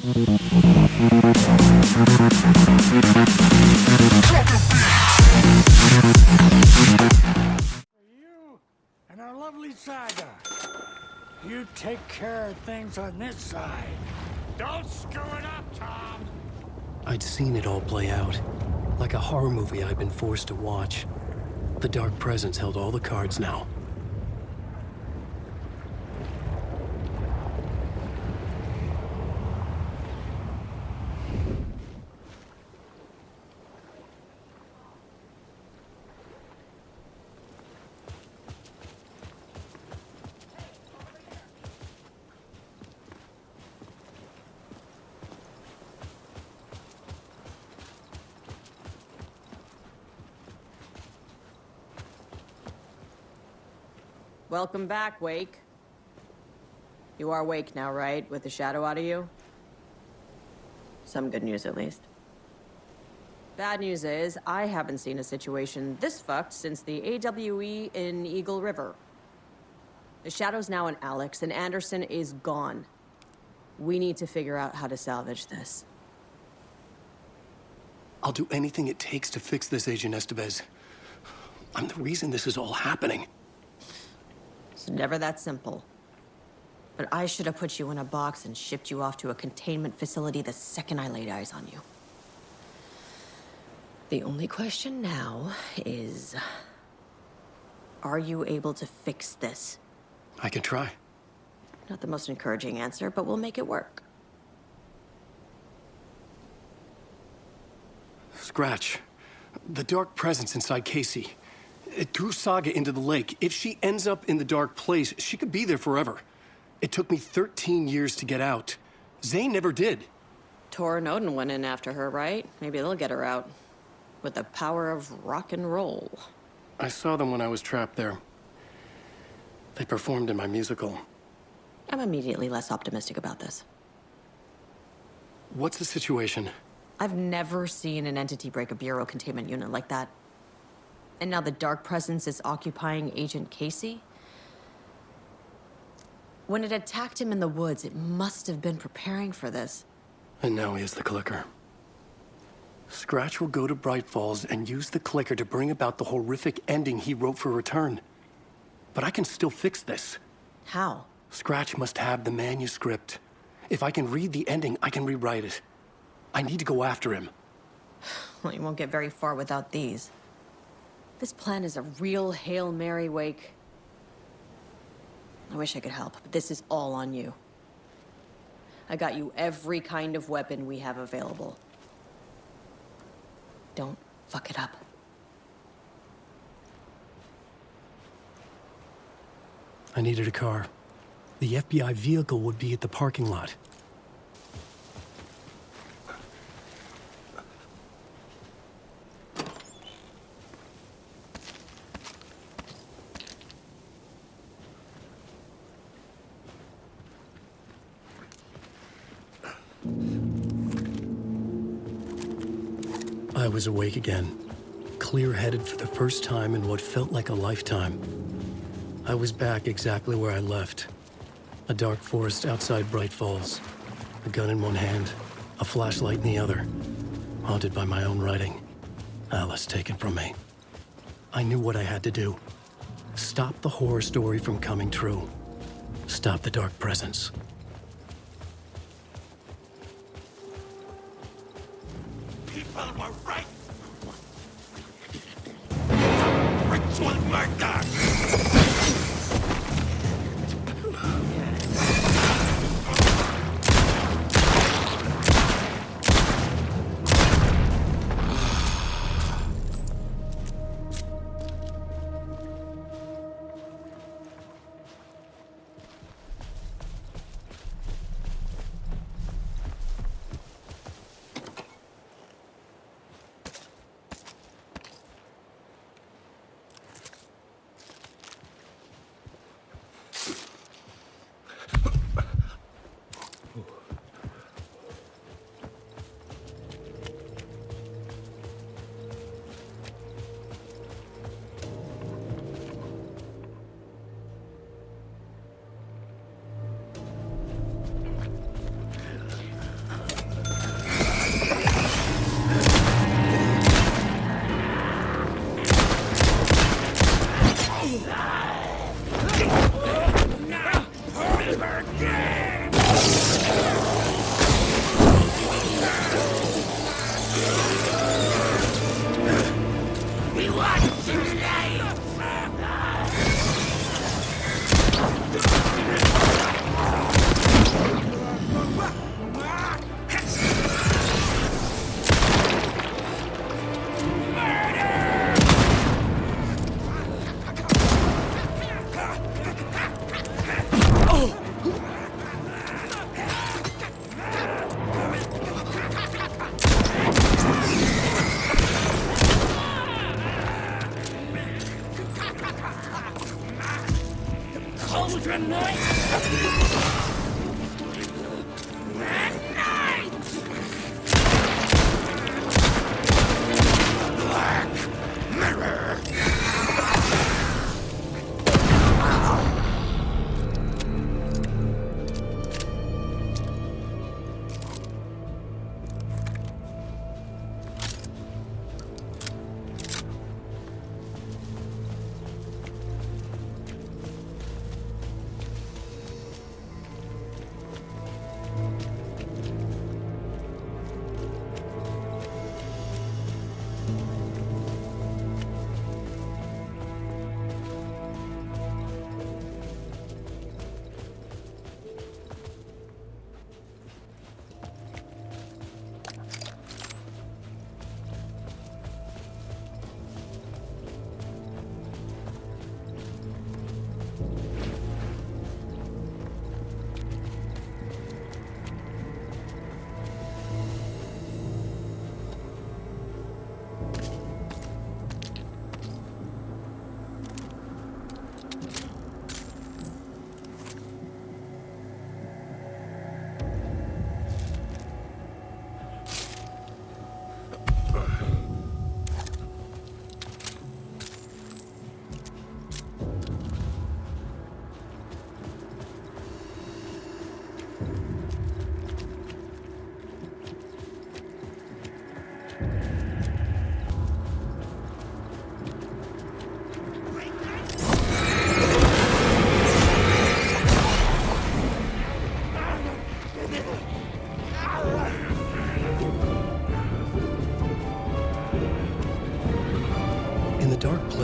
You and our lovely Saga. You take care of things on this side. Don't screw it up, Tom! I'd seen it all play out. Like a horror movie I'd been forced to watch. The Dark Presence held all the cards now. Welcome back, Wake. You are Wake now, right? With the shadow out of you? Some good news, at least. Bad news is, I haven't seen a situation this fucked since the AWE in Eagle River. The shadow's now in Alex, and Anderson is gone. We need to figure out how to salvage this. I'll do anything it takes to fix this, Agent Estevez. I'm the reason this is all happening. It's never that simple. But I should have put you in a box and shipped you off to a containment facility the second I laid eyes on you. The only question now is... are you able to fix this? I can try. Not the most encouraging answer, but we'll make it work. Scratch. The Dark Presence inside Casey. It threw Saga into the lake. If she ends up in the dark place, she could be there forever. It took me 13 years to get out. Zane never did. Tor and Odin went in after her, right? Maybe they'll get her out. With the power of rock and roll. I saw them when I was trapped there. They performed in my musical. I'm immediately less optimistic about this. What's the situation? I've never seen an entity break a Bureau containment unit like that. And now the Dark Presence is occupying Agent Casey? When it attacked him in the woods, it must have been preparing for this. And now he has the clicker. Scratch will go to Bright Falls and use the clicker to bring about the horrific ending he wrote for Return. But I can still fix this. How? Scratch must have the manuscript. If I can read the ending, I can rewrite it. I need to go after him. Well, you won't get very far without these. This plan is a real Hail Mary, Wake. I wish I could help, but this is all on you. I got you every kind of weapon we have available. Don't fuck it up. I needed a car. The FBI vehicle would be at the parking lot. I was awake again, clear-headed for the first time in what felt like a lifetime. I was back exactly where I left. A dark forest outside Bright Falls. A gun in one hand, a flashlight in the other. Haunted by my own writing. Alice taken from me. I knew what I had to do. Stop the horror story from coming true. Stop the Dark Presence. People were right! Ritual murder!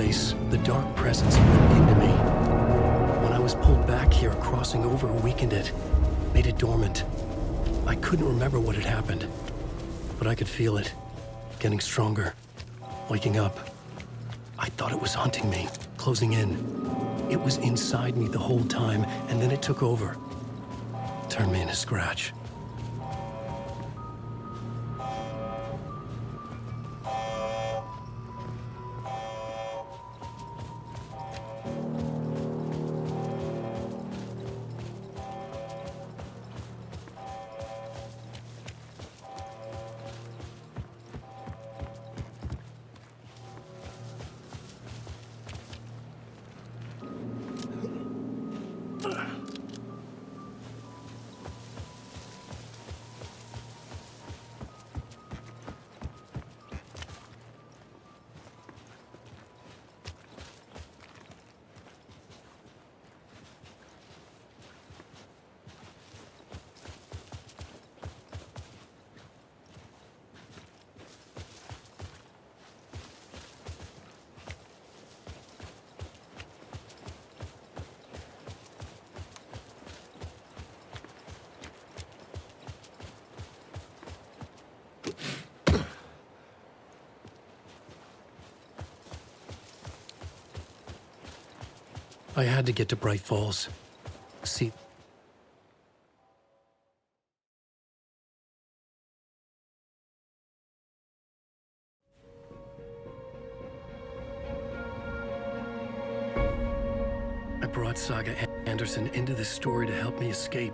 release, the dark presence went into me. When I was pulled back here, crossing over weakened it, made it dormant. I couldn't remember what had happened, but I could feel it, getting stronger, waking up. I thought it was hunting me, closing in. It was inside me the whole time, and then it took over. Turned me into scratch. I had to get to Bright Falls. See, I brought Saga Anderson into this story to help me escape.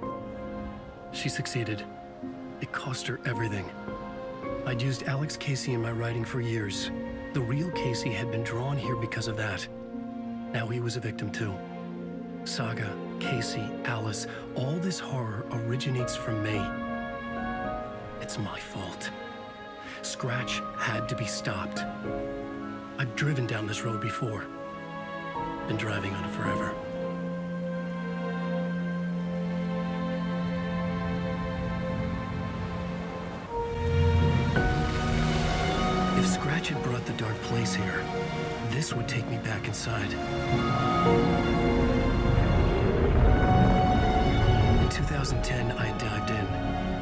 She succeeded. It cost her everything. I'd used Alex Casey in my writing for years. The real Casey had been drawn here because of that. Now he was a victim too. Saga, Casey, Alice, all this horror originates from me. It's my fault. Scratch had to be stopped. I've driven down this road before. Been driving on it forever. If Scratch had brought the dark place here, this would take me back inside. In 2010, I dived in,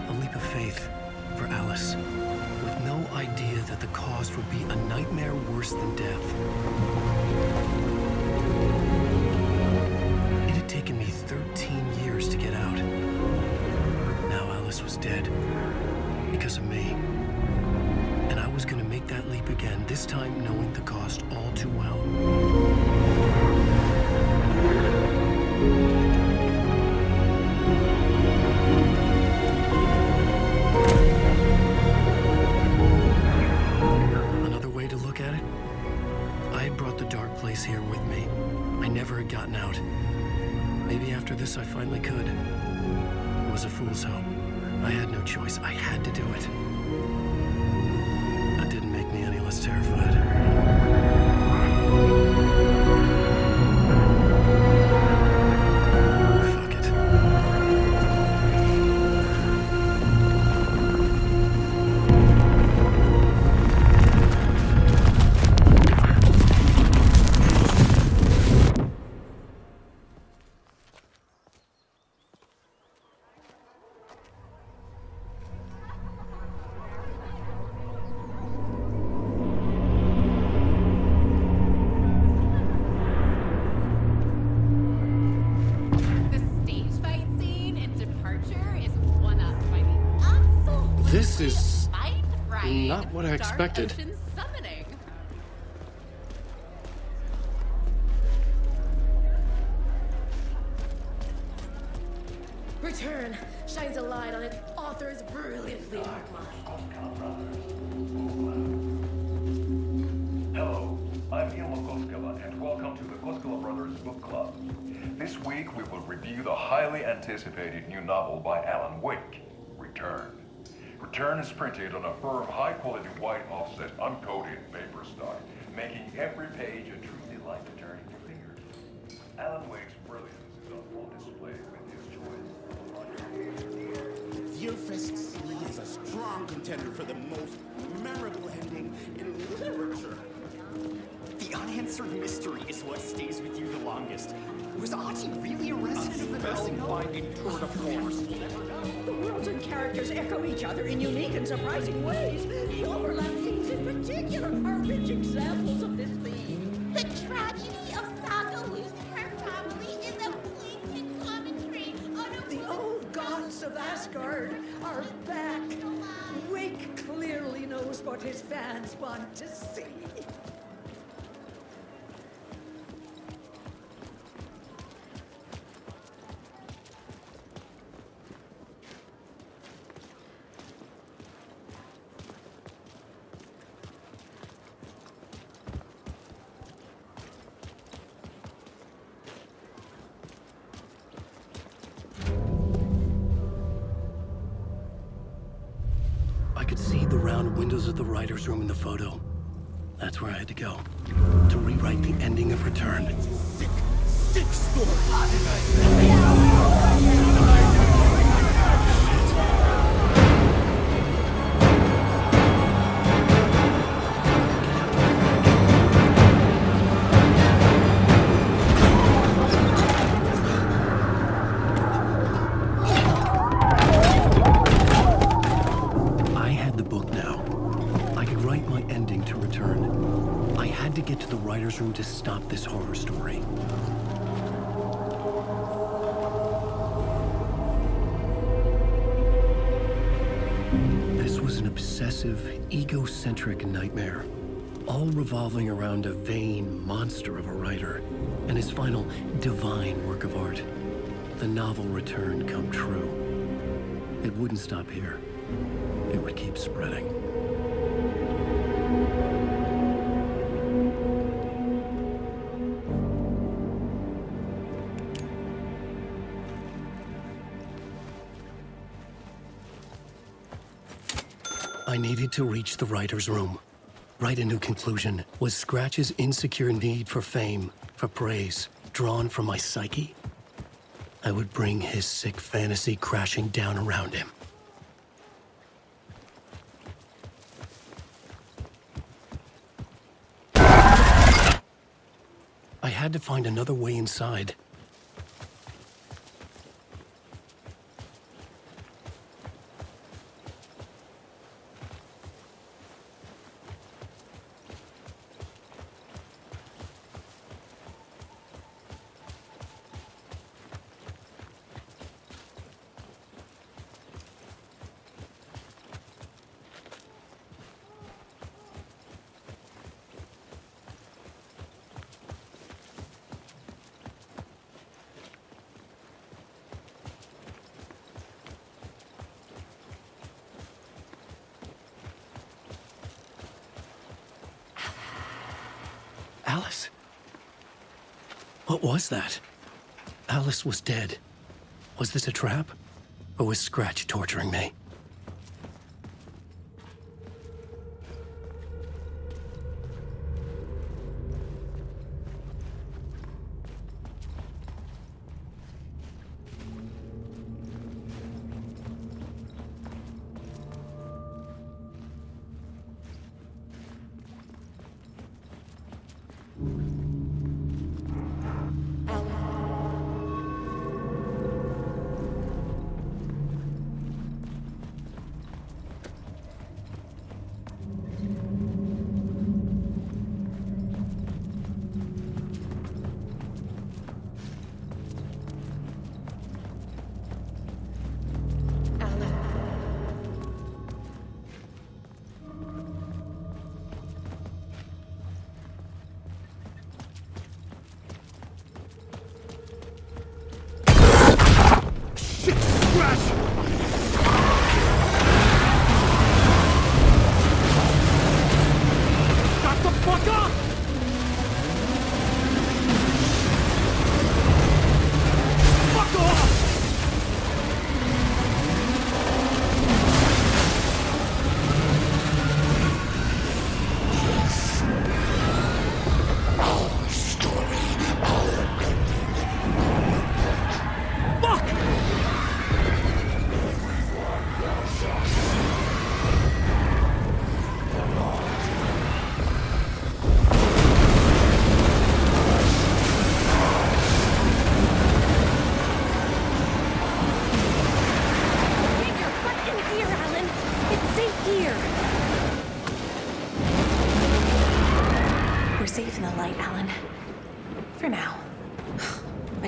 a leap of faith for Alice, with no idea that the cost would be a nightmare worse than death. It had taken me 13 years to get out. Now Alice was dead, because of me. And I was gonna make that leap again, this time knowing the cost all too well. Another way to look at it, I had brought the dark place here with me. I never had gotten out. Maybe after this I finally could. It was a fool's hope. I had no choice. I had to do it. That didn't make me any less terrified. Fuck it. This is not what I expected. Return shines a light on its author's brilliantly dark mind. Hello, I'm Ilmo Koskela, and welcome to the Koskela Brothers Book Club. This week we will review the highly anticipated new novel by Alan Wake, Return. Return is printed on a firm, high-quality white offset, uncoated paper stock, making every page a true delight to turn in your fingers. Alan Wake's brilliance is on full display with his choice. Your Fest Sea is a strong contender for the most memorable ending in literature. The The unanswered mystery is what stays with you the longest. Was Achi really a resident of the spellbinding tour de force? The worlds and characters echo each other in unique and surprising ways. The overlap scenes in particular are rich examples of this theme. The tragedy of Saga losing her family is a blatant commentary on a... The old gods of Asgard are back. Wake clearly knows what his fans want to see. I could see the round windows of the writer's room in the photo. That's where I had to go. To rewrite the ending of Return. Sick story! I had the book now. I could write my ending to Return. I had to get to the writer's room to stop this horror story. This was an obsessive, egocentric nightmare, all revolving around a vain monster of a writer and his final divine work of art, the novel Return come true. It wouldn't stop here. It would keep spreading. I needed to reach the writer's room. Write a new conclusion. Was Scratch's insecure need for fame, for praise, drawn from my psyche? I would bring his sick fantasy crashing down around him. I had to find another way inside. Alice? What was that? Alice was dead. Was this a trap? Or was Scratch torturing me?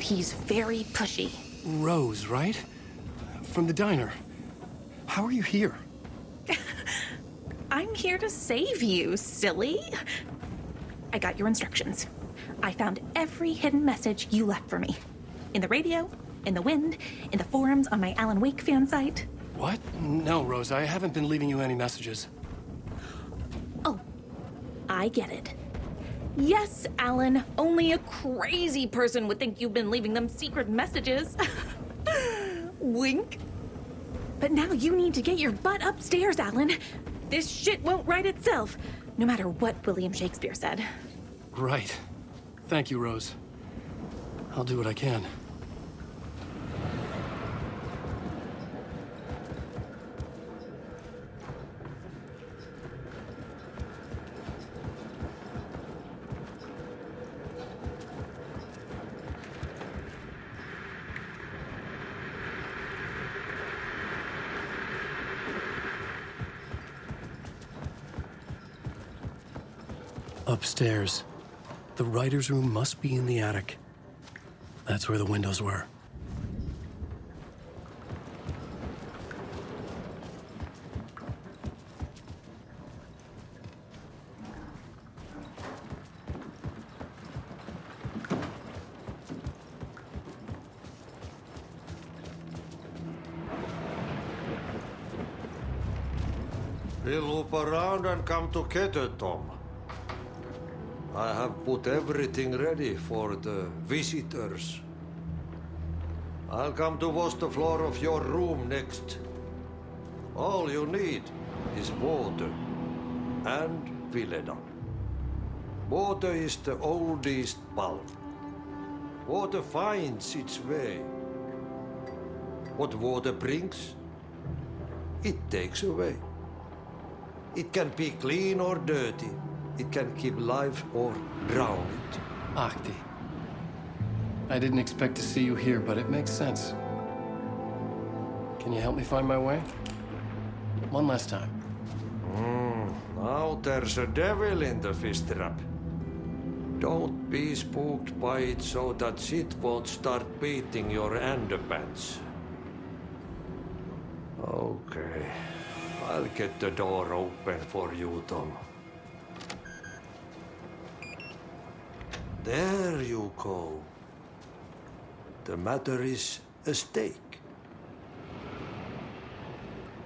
he's very pushy. Rose, right? From the diner. How are you here? I'm here to save you, silly. I got your instructions. I found every hidden message you left for me. In the radio, in the wind, in the forums on my Alan Wake fan site. What? No, Rose, I haven't been leaving you any messages. Oh, I get it. Yes, Alan, only a crazy person would think you've been leaving them secret messages. Wink. But now you need to get your butt upstairs, Alan. This shit won't right itself, no matter what William Shakespeare said. Right. Thank you, Rose. I'll do what I can. Upstairs. The writer's room must be in the attic. That's where the windows were. We'll loop around and come together, Tom. I have put everything ready for the visitors. I'll come to wash the floor of your room next. All you need is water and Vileda. Water is the oldest bulb. Water finds its way. What water brings, it takes away. It can be clean or dirty. It can keep life or drown it. Ahti. I didn't expect to see you here, but it makes sense. Can you help me find my way? One last time. Now there's a devil in the fish trap. Don't be spooked by it so that shit won't start beating your underpants. Okay. I'll get the door open for you, Tom. There you go. The matter is a stake.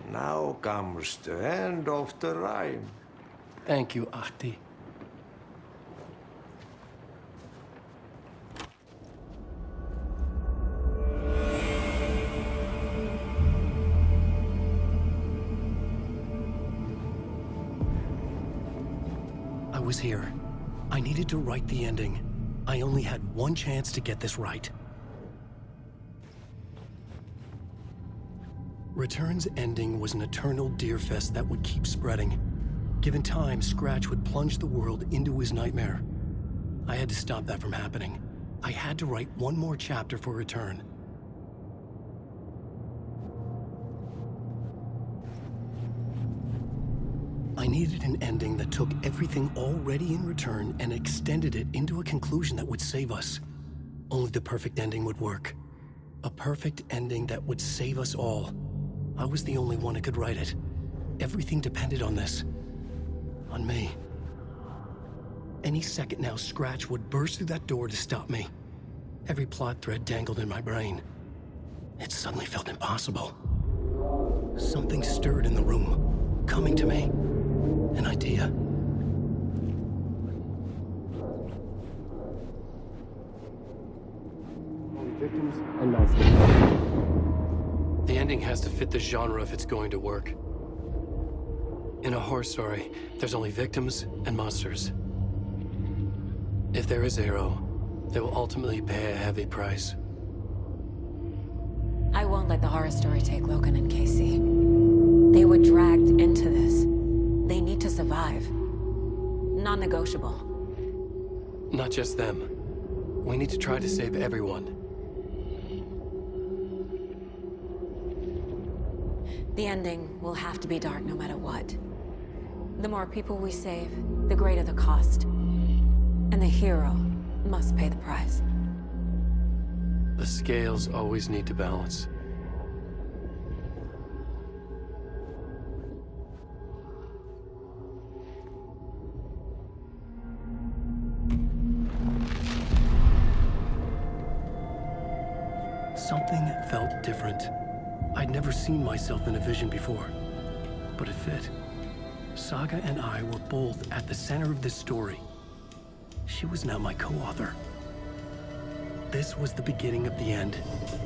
Now comes the end of the rhyme. Thank you, Ahti. I was here. I needed to write the ending. I only had one chance to get this right. Return's ending was an eternal deerfest that would keep spreading. Given time, Scratch would plunge the world into his nightmare. I had to stop that from happening. I had to write one more chapter for Return. I needed an ending that took everything already in Return and extended it into a conclusion that would save us. Only the perfect ending would work. A perfect ending that would save us all. I was the only one who could write it. Everything depended on this. On me. Any second now, Scratch would burst through that door to stop me. Every plot thread dangled in my brain. It suddenly felt impossible. Something stirred in the room, coming to me. An idea. Victims and monsters. The ending has to fit the genre if it's going to work. In a horror story, there's only victims and monsters. If there is Arrow, they will ultimately pay a heavy price. I won't let the horror story take Logan and Casey. They were dragged into this. They need to survive. Non-negotiable. Not just them. We need to try to save everyone. The ending will have to be dark no matter what. The more people we save, the greater the cost. And the hero must pay the price. The scales always need to balance. Something felt different. I'd never seen myself in a vision before, but it fit. Saga and I were both at the center of this story. She was now my co-author. This was the beginning of the end.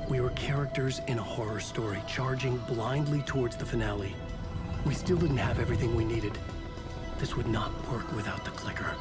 We were characters in a horror story, charging blindly towards the finale. We still didn't have everything we needed. This would not work without the clicker.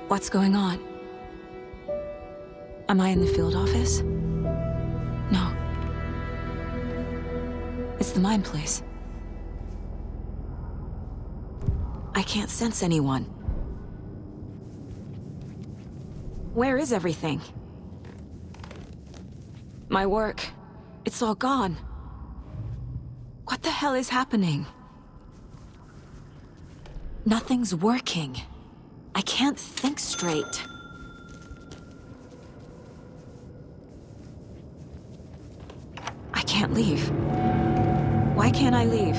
What's going on? Am I in the field office? No. It's the mine place. I can't sense anyone. Where is everything? My work, it's all gone. What the hell is happening? Nothing's working. I can't think straight. I can't leave. Why can't I leave?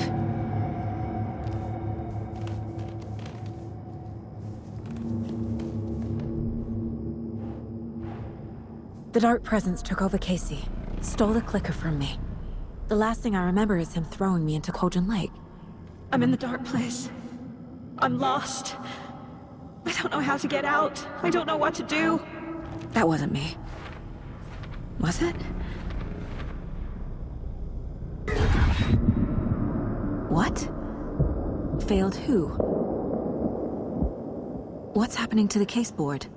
The Dark Presence took over Casey, stole the clicker from me. The last thing I remember is him throwing me into Cauldron Lake. I'm in the dark place. I'm lost. I don't know how to get out. I don't know what to do. That wasn't me. Was it? What? Failed who? What's happening to the case board?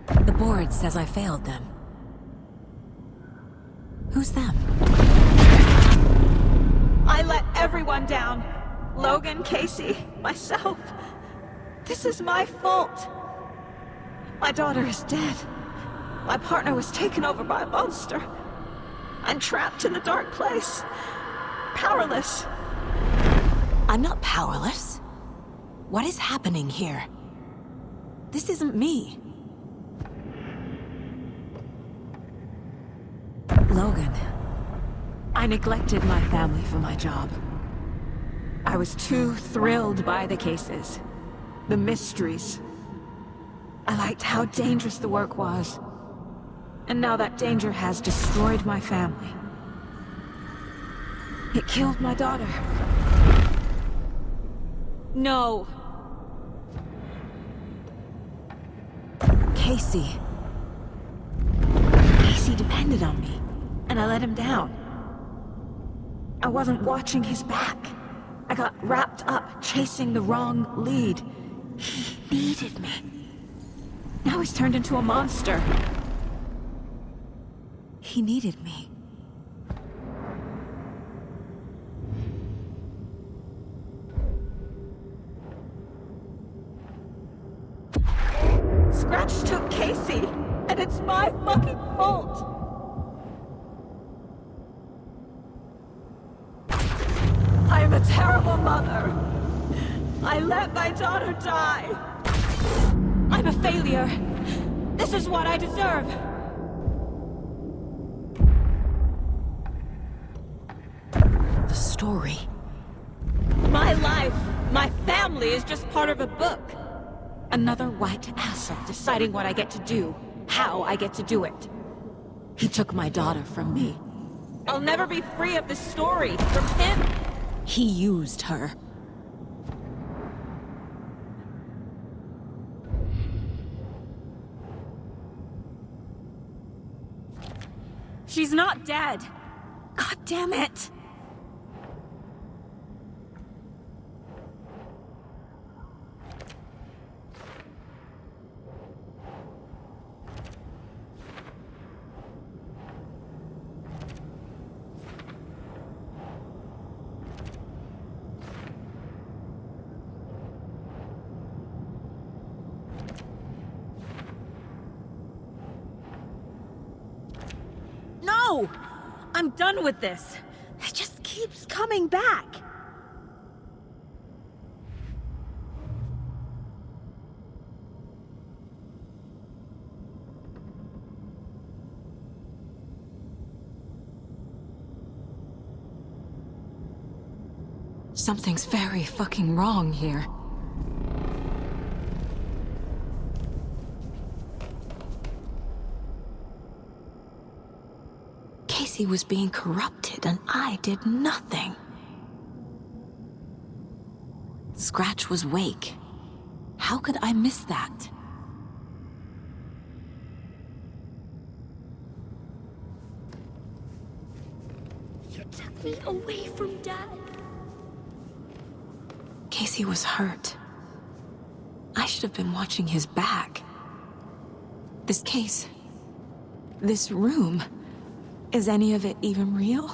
The board says I failed them. Who's them? I let everyone down. Logan, Casey, myself. This is my fault. My daughter is dead. My partner was taken over by a monster. I'm trapped in the dark place. Powerless. I'm not powerless. What is happening here? This isn't me. Logan. I neglected my family for my job. I was too thrilled by the cases, the mysteries. I liked how dangerous the work was. And now that danger has destroyed my family. It killed my daughter. No. Casey. Casey depended on me, and I let him down. I wasn't watching his back. I got wrapped up chasing the wrong lead. He needed me. Now he's turned into a monster. He needed me. Scratch took Casey, and it's my fucking fault. I am a terrible mother. I let my daughter die. I'm a failure. This is what I deserve. The story. My life, my family is just part of a book. Another white asshole deciding what I get to do, how I get to do it. He took my daughter from me. I'll never be free of this story from him. He used her. She's not dead. God damn it. No! I'm done with this. It just keeps coming back. Something's very fucking wrong here. Casey was being corrupted and I did nothing. Scratch was Wake. How could I miss that? You took me away from Dad. Casey was hurt. I should have been watching his back. This case, this room, is any of it even real?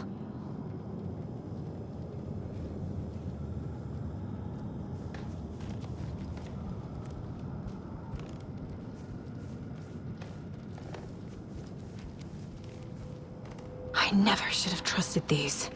I never should have trusted these.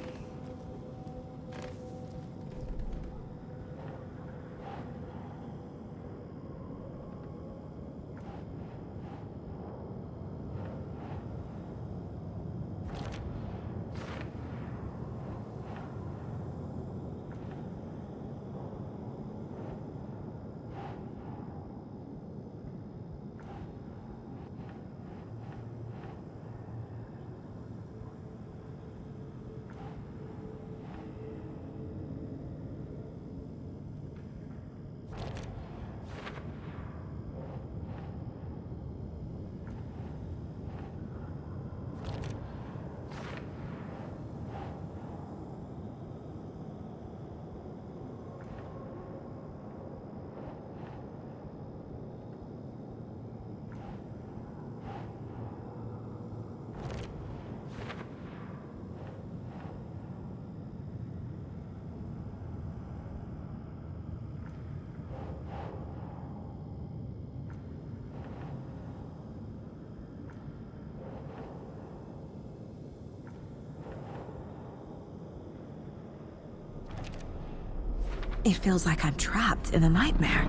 It feels like I'm trapped in a nightmare.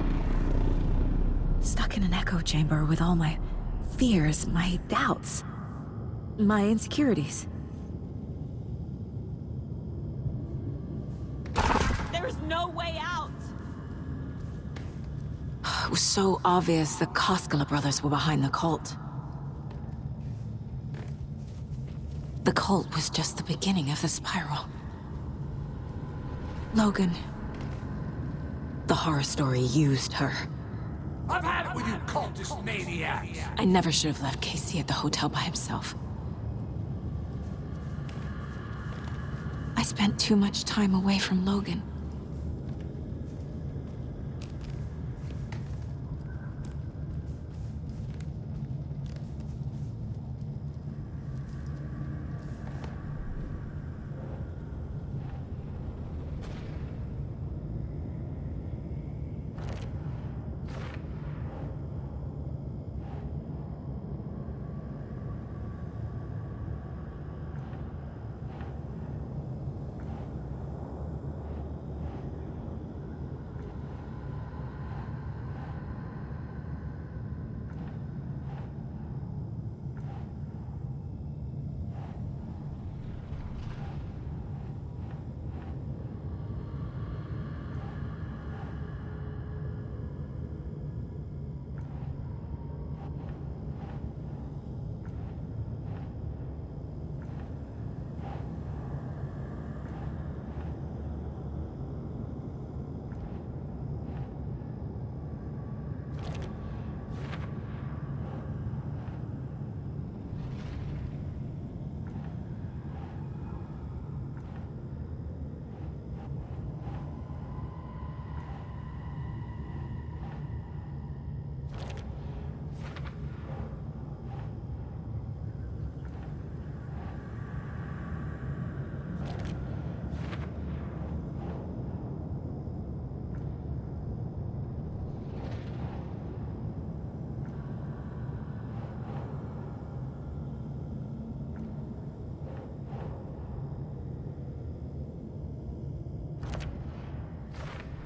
Stuck in an echo chamber with all my fears, my doubts, my insecurities. There's no way out! It was so obvious the Koskela brothers were behind the cult. The cult was just the beginning of the spiral. Logan, the horror story used her. I've had it with you cultist maniacs! I never should have left Casey at the hotel by himself. I spent too much time away from Logan.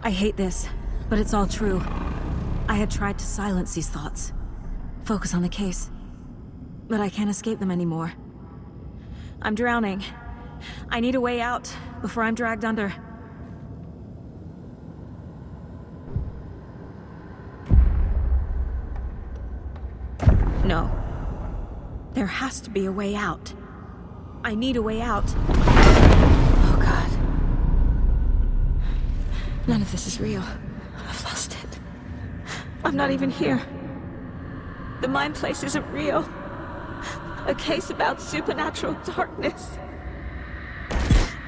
I hate this, but it's all true. I had tried to silence these thoughts. Focus on the case. But I can't escape them anymore. I'm drowning. I need a way out before I'm dragged under. No. There has to be a way out. I need a way out. Oh, God. None of this is real. I've lost it. I'm not even here. The mind place isn't real. A case about supernatural darkness.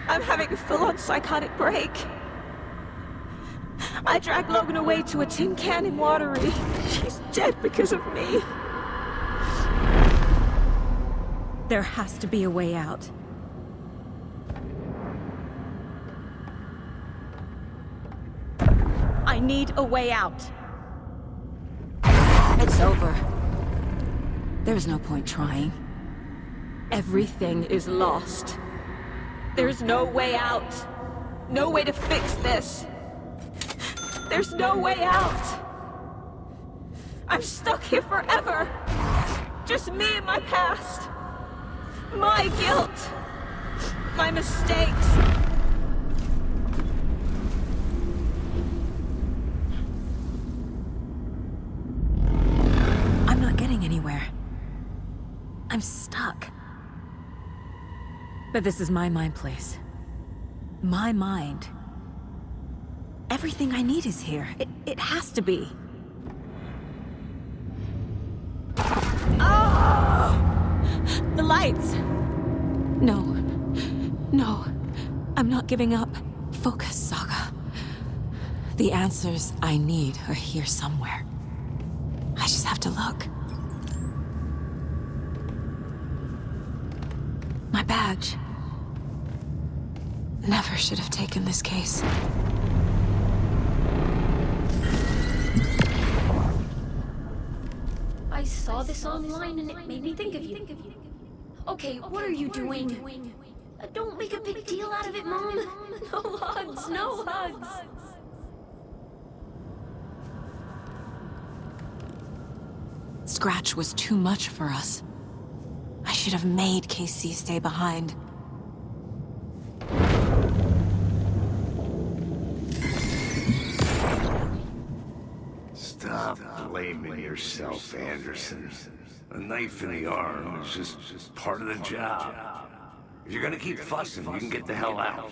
I'm having a full-on psychotic break. I dragged Logan away to a tin can in Watery. She's dead because of me. There has to be a way out. I need a way out. It's over. There's no point trying. Everything is lost. There's no way out. No way to fix this. There's no way out. I'm stuck here forever. Just me and my past. My guilt. My mistakes. I'm not getting anywhere. I'm stuck. But this is my mind place. My mind. Everything I need is here. It has to be. Oh! The lights! No. No. I'm not giving up. Focus, Saga. The answers I need are here somewhere. I just have to look. My badge. Never should have taken this case. I saw this online and it made me think of you. Okay, what are you doing? Don't make a big deal out of it, Mom. No hugs, no hugs. Scratch was too much for us. I should have made KC stay behind. Stop blaming yourself, Anderson. A knife in the arm is just part of the job. If you're gonna keep fussing, you can get the hell out.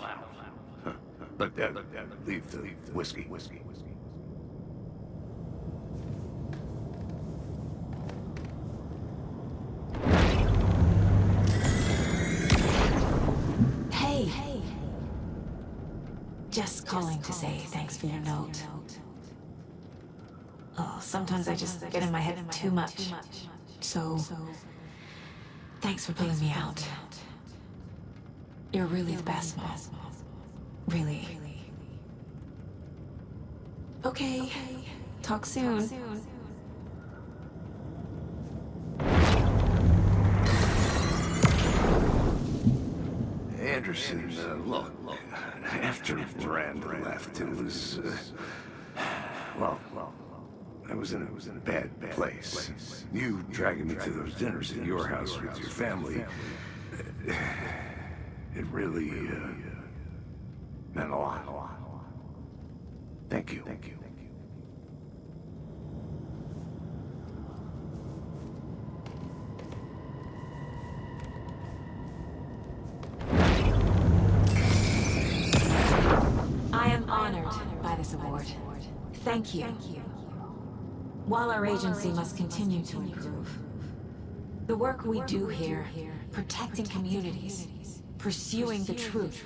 But leave the whiskey. Hey. Just calling to say thanks for your note. Oh, sometimes I just get in my head too much. So, thanks for pulling me out. You're really the best, Mom. Really. Okay. Talk soon. Anderson, look, after Miranda left, it was, well, I was in a bad place. You dragging me to those dinners at your house with your family, it really, meant a lot. Thank you. I am honored by this award. Thank you. While our agency must continue to improve, the work we do here, protecting communities, pursuing the truth,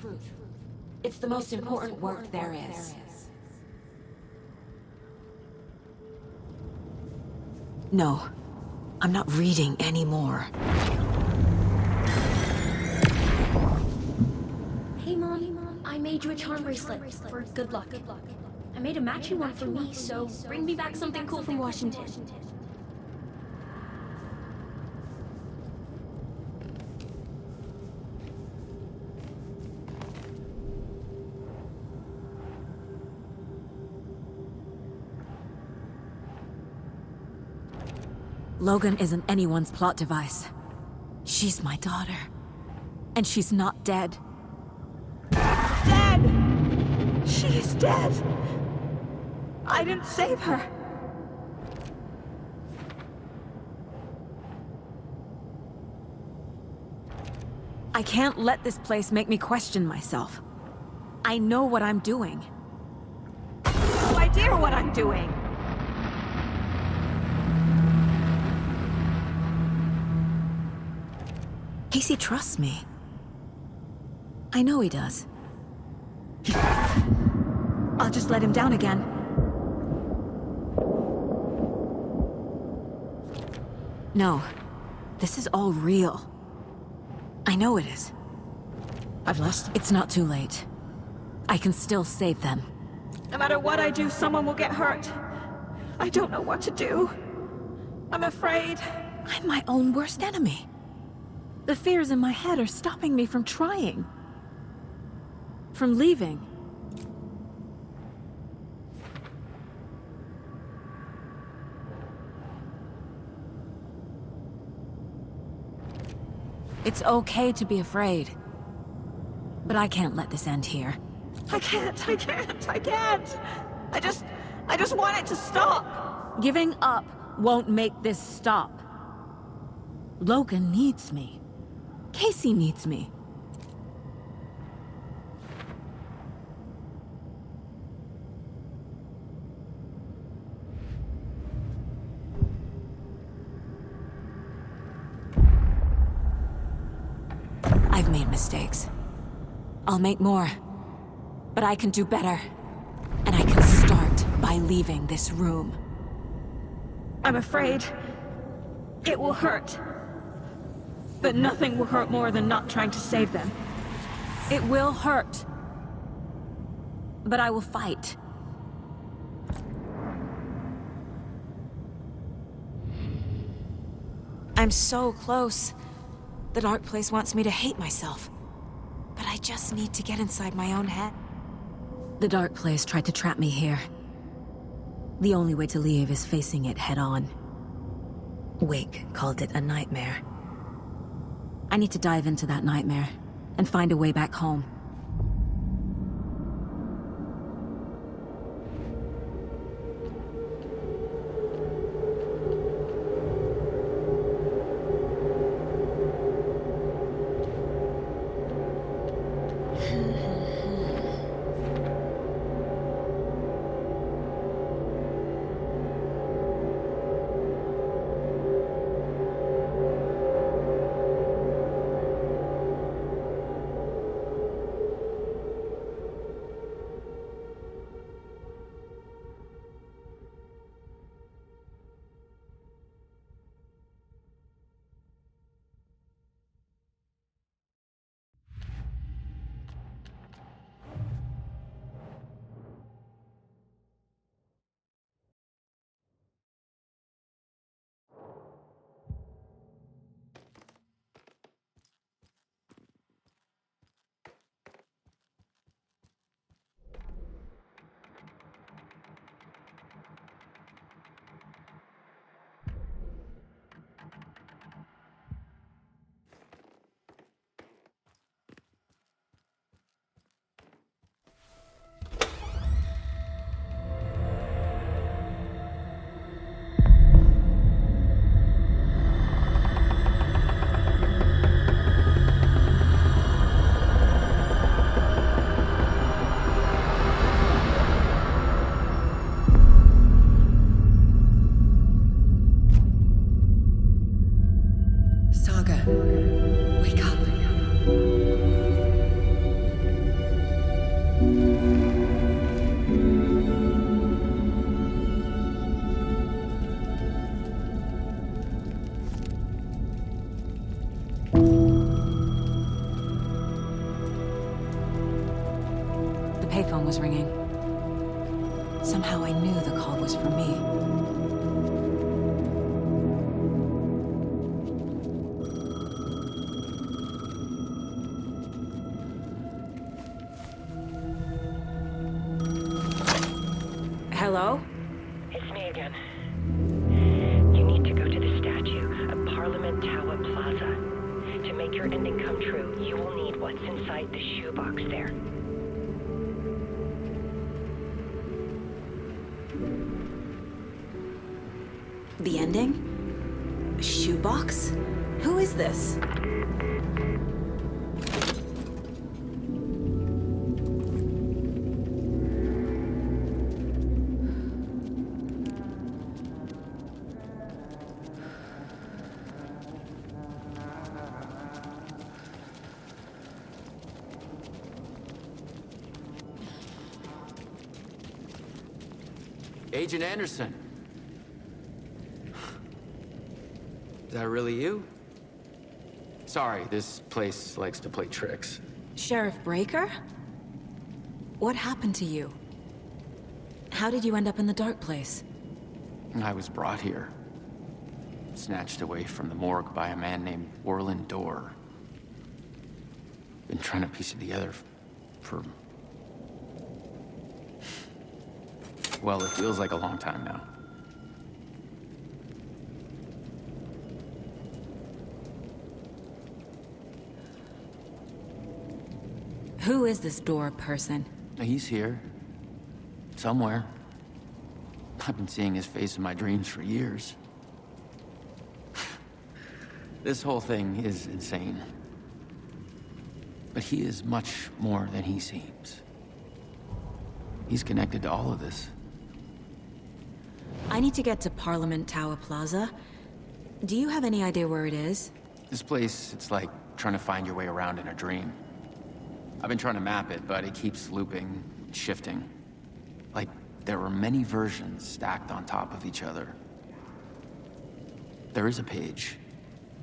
it's the most important work there is. No, I'm not reading anymore. Hey, Mom, I made you a charm bracelet for good luck. I made a matching one for me, so bring me back something cool from Washington. Logan isn't anyone's plot device. She's my daughter. And she's not dead. Dead! She's dead! I didn't save her. I can't let this place make me question myself. I know what I'm doing. No idea what I'm doing. Casey trusts me. I know he does. I'll just let him down again. No, this is all real. I know it is. I've lost. It's not too late. I can still save them. No matter what I do, someone will get hurt. I don't know what to do. I'm afraid. I'm my own worst enemy. The fears in my head are stopping me from trying. From leaving. It's okay to be afraid. But I can't let this end here. I can't. I just want it to stop. Giving up won't make this stop. Logan needs me. Casey needs me. I've made mistakes. I'll make more. But I can do better. And I can start by leaving this room. I'm afraid it will hurt. But nothing will hurt more than not trying to save them. It will hurt. But I will fight. I'm so close. The dark place wants me to hate myself. But I just need to get inside my own head. The dark place tried to trap me here. The only way to leave is facing it head-on. Wake called it a nightmare. I need to dive into that nightmare and find a way back home. Payphone was ringing. Somehow I knew the call was for me. Hello? It's me again. You need to go to the stash. what's inside the shoebox there. The ending? A shoebox? Who is this? Agent Anderson. Is that really you? Sorry, this place likes to play tricks. Sheriff Breaker? What happened to you? How did you end up in the dark place? I was brought here. Snatched away from the morgue by a man named Orland Dorr. Been trying to piece it together for... well, it feels like a long time now. Who is this Dorr person? He's here. Somewhere. I've been seeing his face in my dreams for years. This whole thing is insane. But he is much more than he seems. He's connected to all of this. I need to get to Parliament Tower Plaza. Do you have any idea where it is? This place, it's like trying to find your way around in a dream. I've been trying to map it, but it keeps looping, shifting. Like there were many versions stacked on top of each other. There is a page.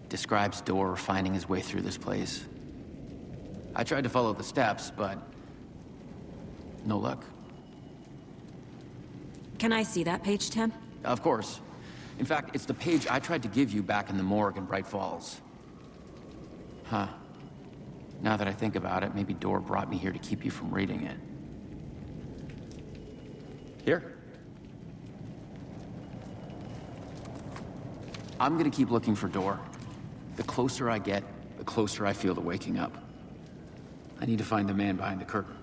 Describes Dorr finding his way through this place. I tried to follow the steps, but no luck. Can I see that page, Tim? Of course. In fact, it's the page I tried to give you back in the morgue in Bright Falls. Huh. Now that I think about it, maybe Dorr brought me here to keep you from reading it. Here. I'm gonna keep looking for Dorr. The closer I get, the closer I feel to waking up. I need to find the man behind the curtain.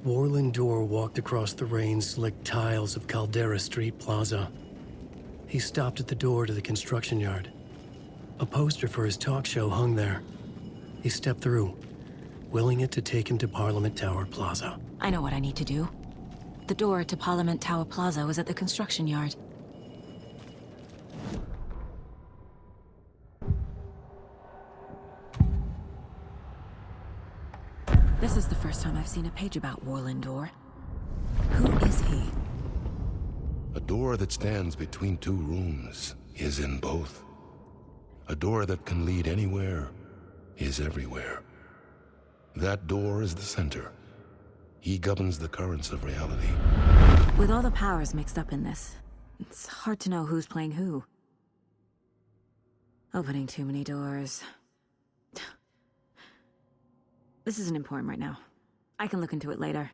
Orland Dorr walked across the rain-slicked tiles of Caldera Street Plaza. He stopped at the door to the construction yard. A poster for his talk show hung there. He stepped through, willing it to take him to Parliament Tower Plaza. I know what I need to do. The door to Parliament Tower Plaza was at the construction yard. This is the first time I've seen a page about Orland Dorr. Who is he? A door that stands between two rooms is in both. A door that can lead anywhere is everywhere. That door is the center. He governs the currents of reality. With all the powers mixed up in this, it's hard to know who's playing who. Opening too many doors. This isn't important right now. I can look into it later.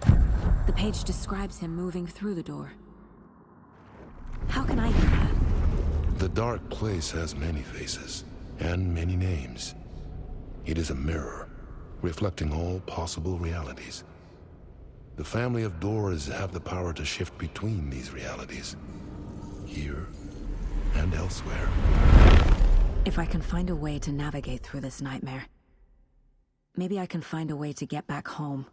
The page describes him moving through the door. How can I do that? The dark place has many faces and many names. It is a mirror, reflecting all possible realities. The family of Dorrs have the power to shift between these realities, here and elsewhere. If I can find a way to navigate through this nightmare, maybe I can find a way to get back home.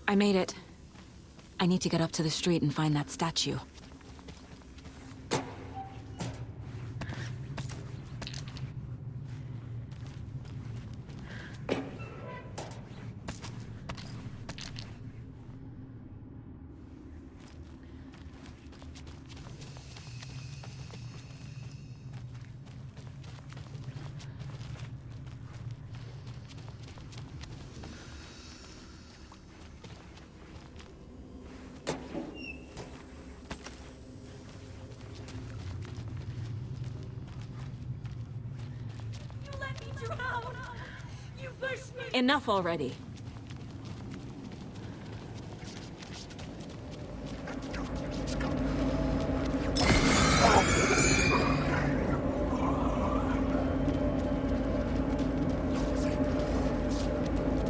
I made it. I need to get up to the street and find that statue. Enough already.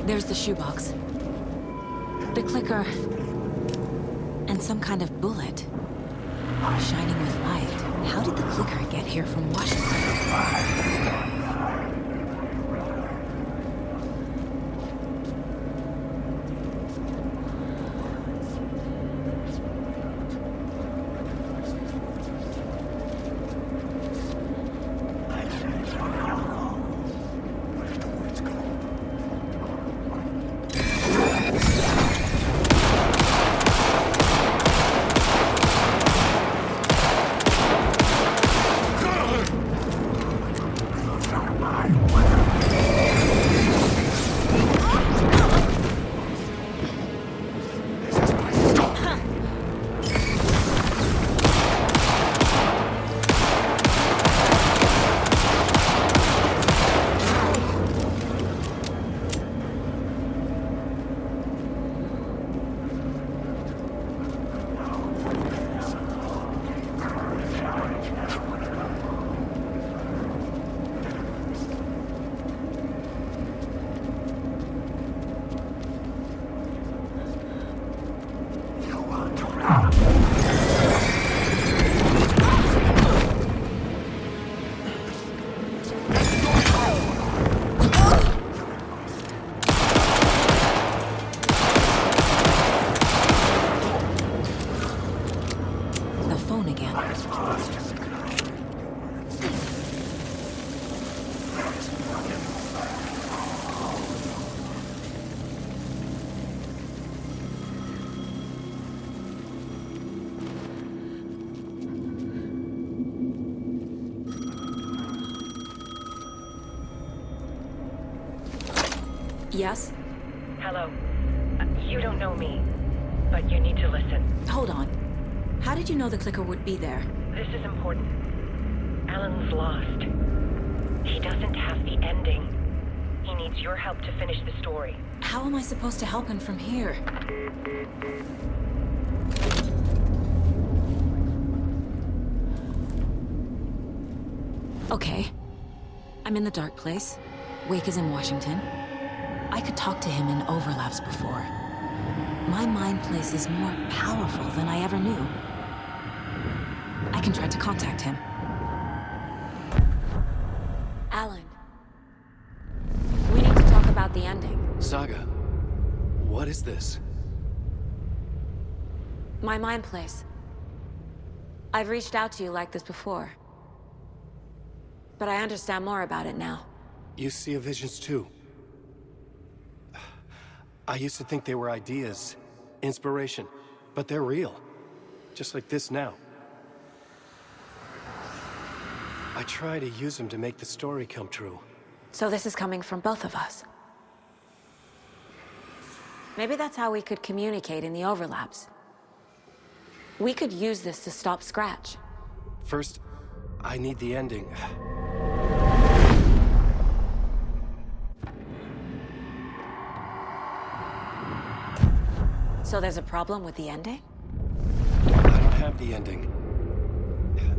There's the shoebox. The clicker. And some kind of bullet. Shining with light. How did the clicker get here from Washington? Yes? Hello. You don't know me, but you need to listen. Hold on. How did you know the clicker would be there? This is important. Alan's lost. He doesn't have the ending. He needs your help to finish the story. How am I supposed to help him from here? Okay. I'm in the dark place. Wake is in Washington. I could talk to him in overlaps before. My mind place is more powerful than I ever knew. I can try to contact him. Alan. We need to talk about the ending. Saga, what is this? My mind place. I've reached out to you like this before. But I understand more about it now. You see visions too. I used to think they were ideas, inspiration, but they're real. Just like this now. I try to use them to make the story come true. So this is coming from both of us. Maybe that's how we could communicate in the overlaps. We could use this to stop Scratch. First, I need the ending. So there's a problem with the ending? I don't have the ending.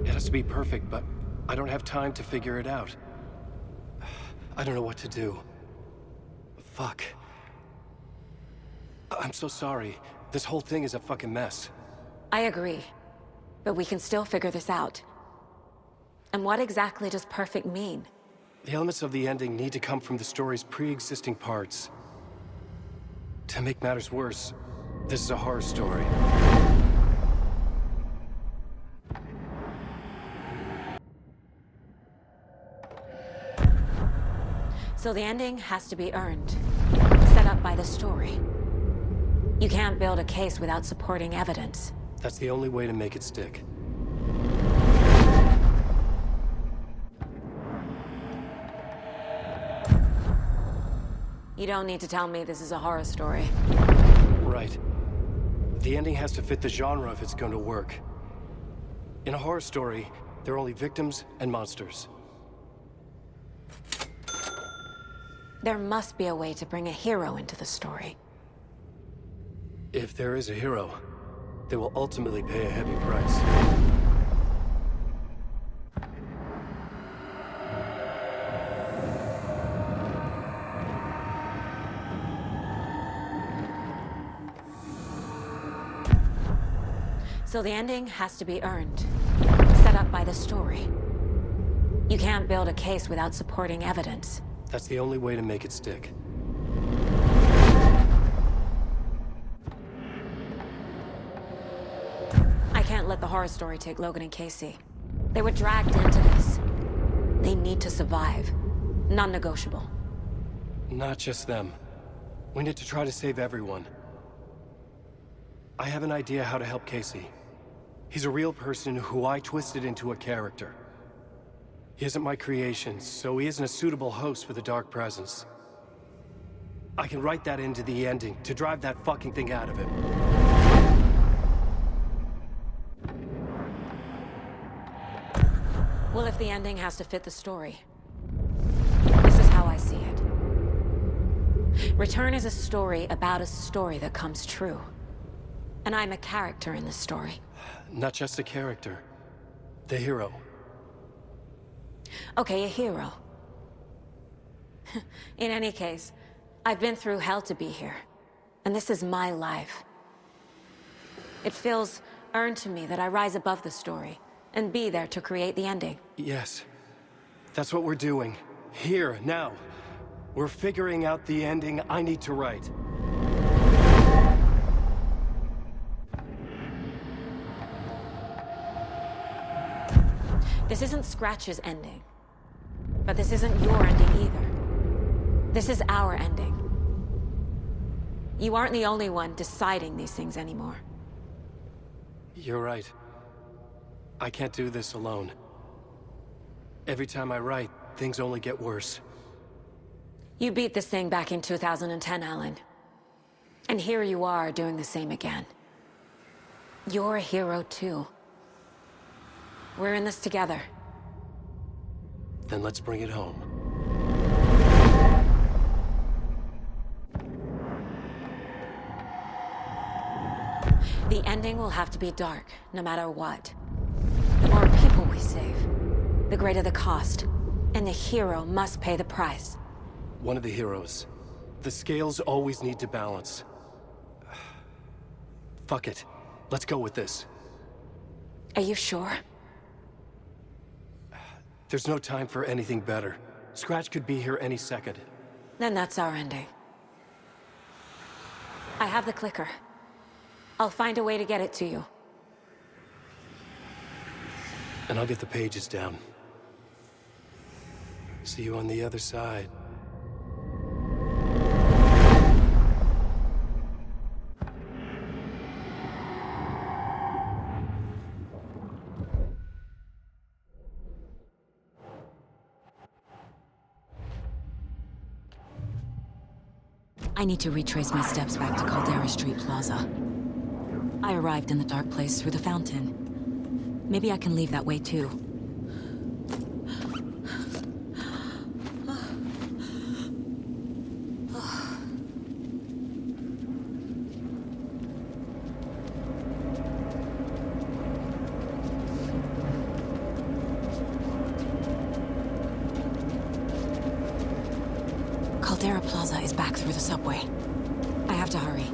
It has to be perfect, but I don't have time to figure it out. I don't know what to do. Fuck. I'm so sorry. This whole thing is a fucking mess. I agree. But we can still figure this out. And what exactly does perfect mean? The elements of the ending need to come from the story's pre-existing parts. To make matters worse, this is a horror story. So the ending has to be earned, set up by the story. You can't build a case without supporting evidence. That's the only way to make it stick. You don't need to tell me this is a horror story. Right. The ending has to fit the genre if it's going to work. In a horror story, there are only victims and monsters. There must be a way to bring a hero into the story. If there is a hero, they will ultimately pay a heavy price. So the ending has to be earned, set up by the story. You can't build a case without supporting evidence. That's the only way to make it stick. I can't let the horror story take Logan and Casey. They were dragged into this. They need to survive. Non-negotiable. Not just them. We need to try to save everyone. I have an idea how to help Casey. He's a real person who I twisted into a character. He isn't my creation, so he isn't a suitable host with a dark presence. I can write that into the ending to drive that fucking thing out of him. Well, if the ending has to fit the story, this is how I see it. Return is a story about a story that comes true. And I'm a character in the story. Not just a character. The hero. Okay, a hero. In any case, I've been through hell to be here. And this is my life. It feels earned to me that I rise above the story and be there to create the ending. Yes. That's what we're doing. Here, now. We're figuring out the ending I need to write. This isn't Scratch's ending. But this isn't your ending either. This is our ending. You aren't the only one deciding these things anymore. You're right. I can't do this alone. Every time I write, things only get worse. You beat this thing back in 2010, Alan. And here you are doing the same again. You're a hero too. We're in this together. Then let's bring it home. The ending will have to be dark, no matter what. The more people we save, the greater the cost. And the hero must pay the price. One of the heroes. The scales always need to balance. Fuck it. Let's go with this. Are you sure? There's no time for anything better. Scratch could be here any second. Then that's our ending. I have the clicker. I'll find a way to get it to you. And I'll get the pages down. See you on the other side. I need to retrace my steps back to Caldera Street Plaza. I arrived in the dark place through the fountain. Maybe I can leave that way too. Caldera Plaza is back through the subway. I have to hurry.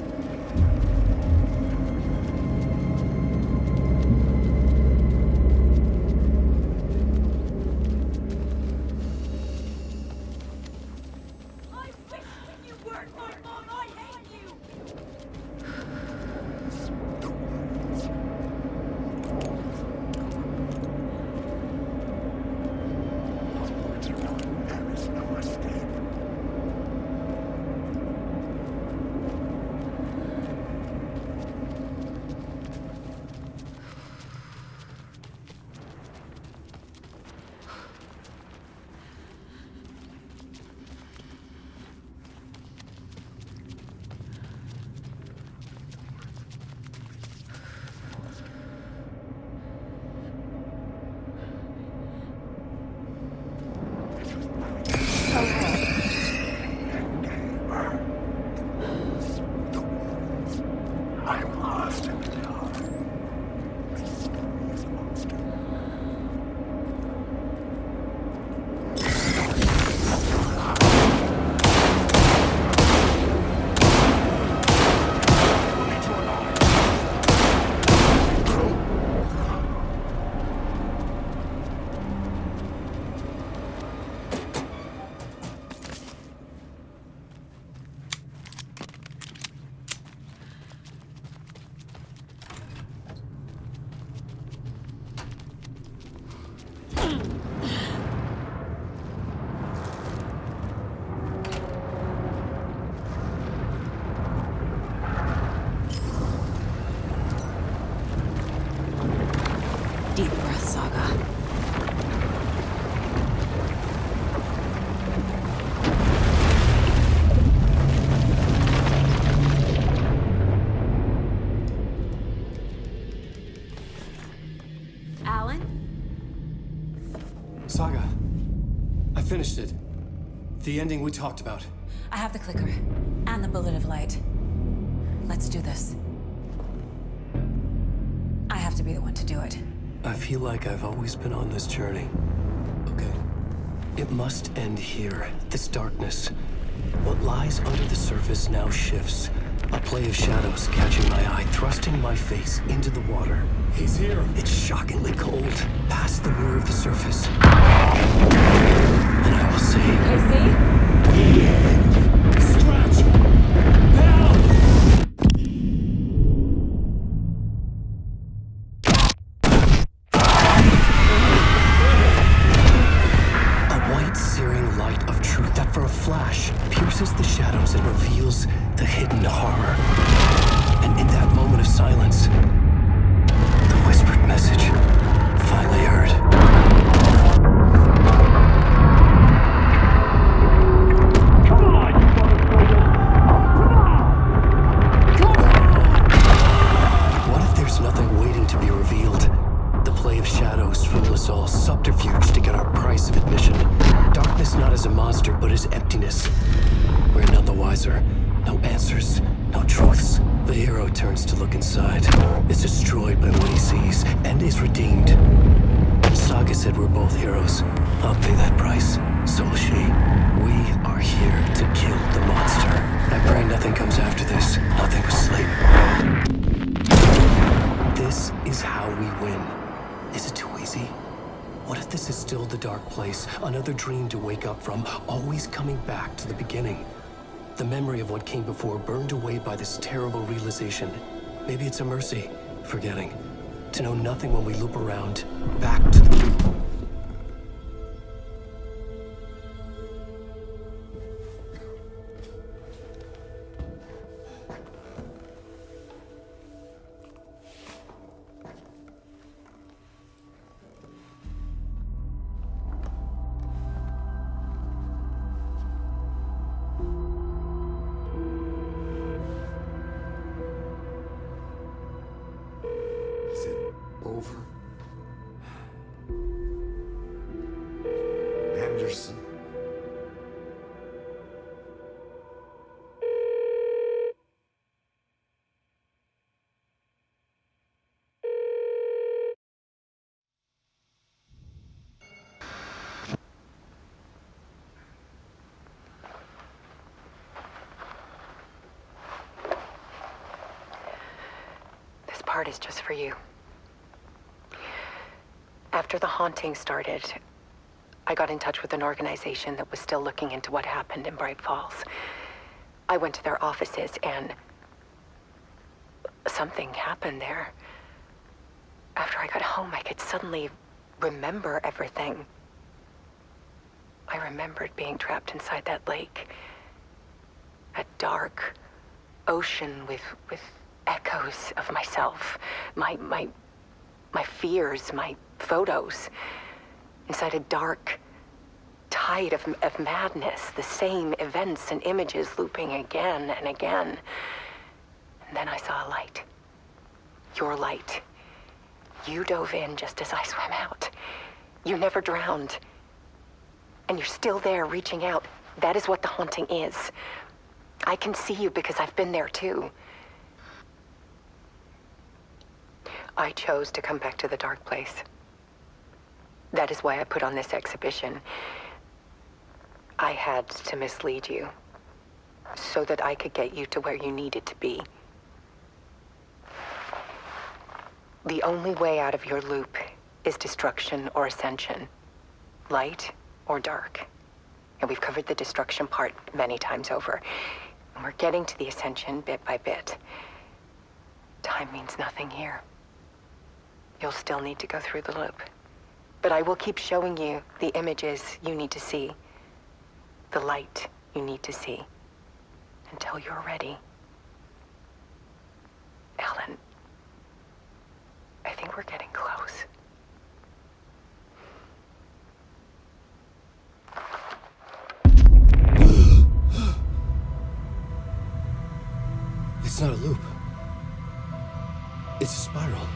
finished it. The ending we talked about. I have the clicker and the bullet of light. Let's do this. I have to be the one to do it. I feel like I've always been on this journey. Okay. It must end here, this darkness. What lies under the surface now shifts. A play of shadows catching my eye, thrusting my face into the water. He's here. It's shockingly cold, past the mirror of the surface. And I will say... Casey? Stretch! Help! A white, searing light of truth that for a flash pierces the shadows and reveals the hidden horror. And in that moment of silence, the whispered message finally heard. Come on, you motherfucker! Come on! What if there's nothing waiting to be revealed? The play of shadows fool us all, subterfuge to get our price of admission. Darkness not as a monster, but as emptiness. We're none the wiser. No answers, no truths. The hero turns to look inside, is destroyed by what he sees, and is redeemed. Saga said we're both heroes. I'll pay that price. So will she. We are here to kill the monster. I pray nothing comes after this. Nothing but sleep. This is how we win. Is it too easy? What if this is still the dark place? Another dream to wake up from, always coming back to the beginning. The memory of what came before burned away by this terrible realization. Maybe it's a mercy, forgetting. To know nothing when we loop around, back to the... Is it over? Anderson? This part is just for you. After the haunting started, I got in touch with an organization that was still looking into what happened in Bright Falls. I went to their offices and something happened there. After I got home, I could suddenly remember everything. I remembered being trapped inside that lake. A dark ocean with echoes of myself. My fears, my photos. Inside a dark tide of madness. The same events and images looping again and again. And then I saw a light. Your light. You dove in just as I swam out. You never drowned. And you're still there reaching out. That is what the haunting is. I can see you because I've been there too. I chose to come back to the dark place. That is why I put on this exhibition. I had to mislead you so that I could get you to where you needed to be. The only way out of your loop is destruction or ascension, light or dark. And we've covered the destruction part many times over. And we're getting to the ascension bit by bit. Time means nothing here. You'll still need to go through the loop. But I will keep showing you the images you need to see, the light you need to see, until you're ready. Ellen, I think we're getting close. It's not a loop. It's a spiral.